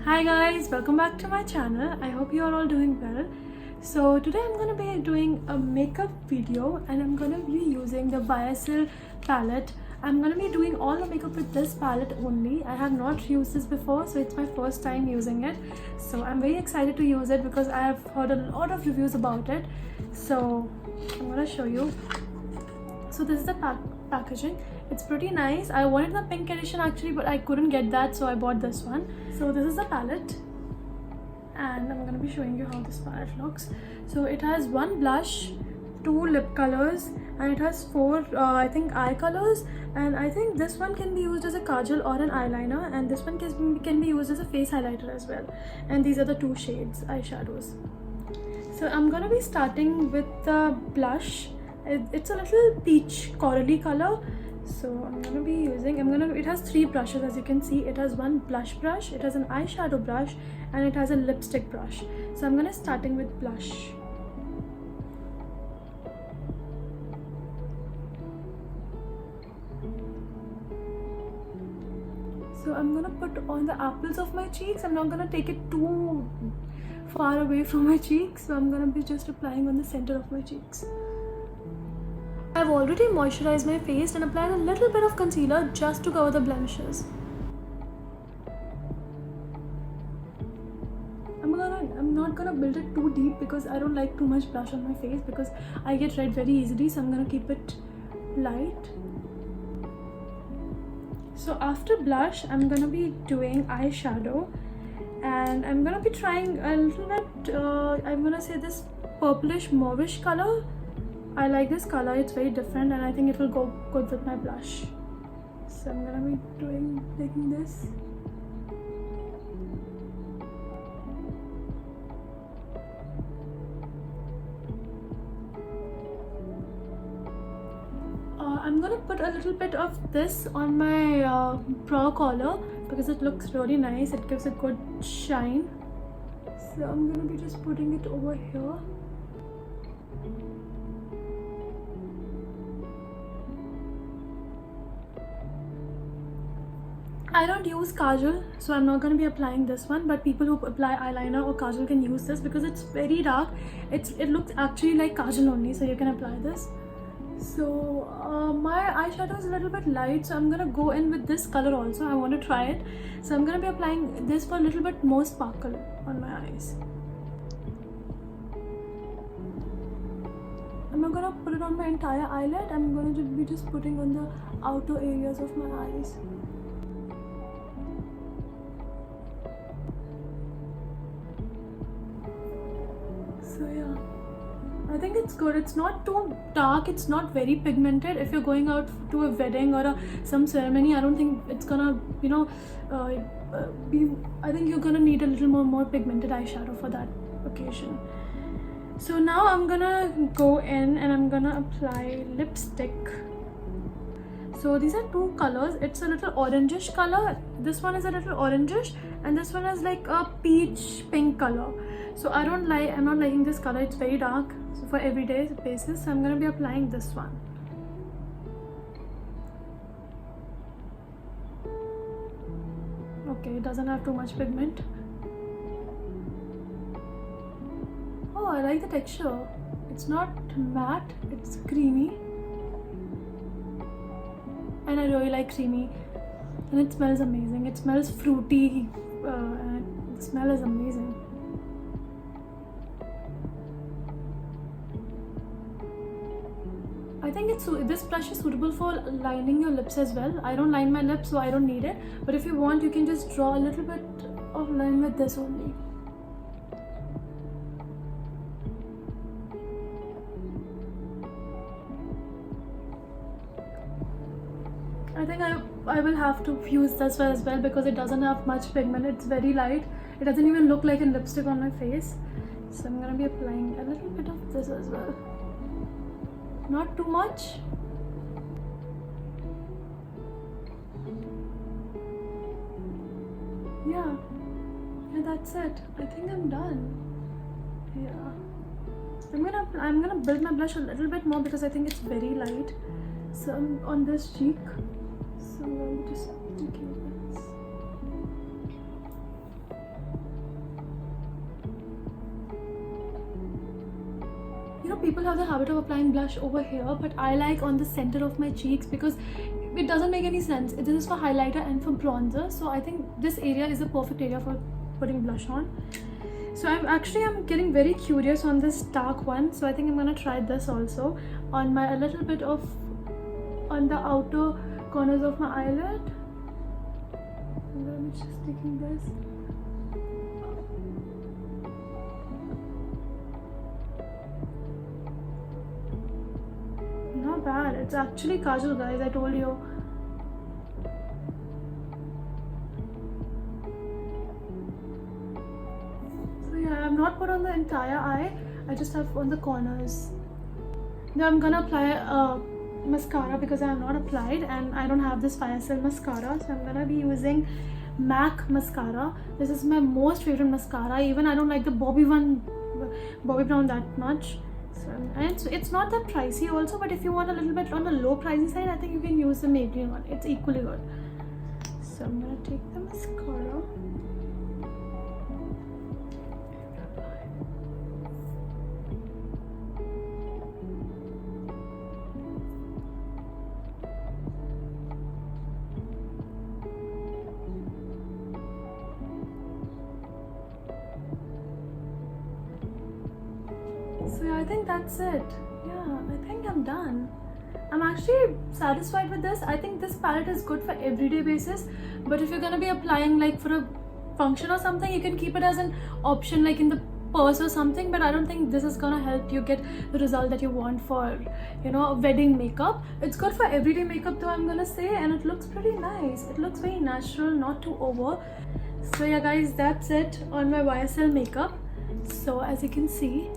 Hi guys, welcome back to my channel. I hope you are all doing well. So today I'm going to be doing a makeup video and I'm going to be using the YSL palette. I'm going to be doing all the makeup with this palette only. I have not used this before, so it's my first time using it. So I'm very excited to use it because I have heard a lot of reviews about it. So I'm going to show you. So this is the packaging. It's pretty nice. I wanted the pink edition actually, but I couldn't get that, so I bought this one. So this is the palette and I'm gonna be showing you how this palette looks. So it has one blush, two lip colors, and it has four I think eye colors, and I think this one can be used as a kajal or an eyeliner, and this one can be used as a face highlighter as well. And these are the two shades eyeshadows. So I'm gonna be starting with the blush. It's a little peach corally color. So it has three brushes. As you can see, it has one blush brush, it has an eyeshadow brush, and it has a lipstick brush. So I'm gonna starting with blush. So I'm gonna put on the apples of my cheeks. I'm not gonna take it too far away from my cheeks, so I'm gonna be just applying on the center of my cheeks. I've already moisturized my face and applied a little bit of concealer just to cover the blemishes. I'm not gonna build it too deep because I don't like too much blush on my face because I get red very easily, so I'm gonna keep it light. So after blush, I'm gonna be doing eyeshadow, and I'm gonna be trying a little bit, I'm gonna say this purplish mauvish color. I like this color, it's very different and I think it will go good with my blush. So I'm gonna be taking this. I'm gonna put a little bit of this on my brow collar because it looks really nice, it gives a good shine. So I'm gonna be just putting it over here. I don't use kajal, so I'm not going to be applying this one, but people who apply eyeliner or kajal can use this because it's very dark. It looks actually like kajal only, so you can apply this. So my eyeshadow is a little bit light, so I'm going to go in with this color also. I want to try it. So I'm going to be applying this for a little bit more sparkle on my eyes. I'm not going to put it on my entire eyelid. I'm going to be just putting on the outer areas of my eyes. So yeah, I think it's good. It's not too dark, it's not very pigmented. If you're going out to a wedding or some ceremony, I don't think it's gonna, I think you're gonna need a little more pigmented eyeshadow for that occasion. So now I'm gonna go in and I'm gonna apply lipstick. So these are two colors. It's a little orangish color. This one is a little orangish and this one is like a peach pink color. So I'm not liking this color, it's very dark. So for everyday basis, so I'm gonna be applying this one. Okay, it doesn't have too much pigment. Oh, I like the texture. It's not matte, it's creamy. And I really like creamy. And it smells amazing. It smells fruity and the smell is amazing. I think this brush is suitable for lining your lips as well. I don't line my lips, so I don't need it. But if you want, you can just draw a little bit of line with this only. I think I will have to use this one as well because it doesn't have much pigment. It's very light. It doesn't even look like a lipstick on my face. So I'm gonna be applying a little bit of this as well. Not too much. Yeah, that's it. I think I'm done. Yeah, I'm gonna build my blush a little bit more because I think it's very light. So on this cheek. So I'm going to just take this. know people have the habit of applying blush over here, but I like on the center of my cheeks because it doesn't make any sense. This is for highlighter and for bronzer, so I think this area is the perfect area for putting blush on. So I'm getting very curious on this dark one, so I think I'm gonna try this also on my a little bit of on the outer corners of my eyelid. And I'm just taking this. Not bad. It's actually kajal, guys. I told you. So yeah, I'm not put on the entire eye. I just have on the corners. Now I'm gonna apply mascara because I have not applied and I don't have this YSL mascara, so I'm gonna be using MAC mascara. This is my most favorite mascara. Even I don't like the Bobbi Brown that much. So, and it's not that pricey also, but if you want a little bit on the low pricey side, I think you can use the Maybelline one. It's equally good. So I'm gonna take the mascara. So yeah, I think that's it. Yeah, I think I'm done. I'm actually satisfied with this. I think this palette is good for everyday basis, but if you're gonna be applying like for a function or something, you can keep it as an option like in the purse or something, but I don't think this is gonna help you get the result that you want for, you know, wedding makeup. It's good for everyday makeup though, I'm gonna say, and it looks pretty nice. It looks very natural, not too over. So yeah guys, that's it on my YSL makeup. So as you can see,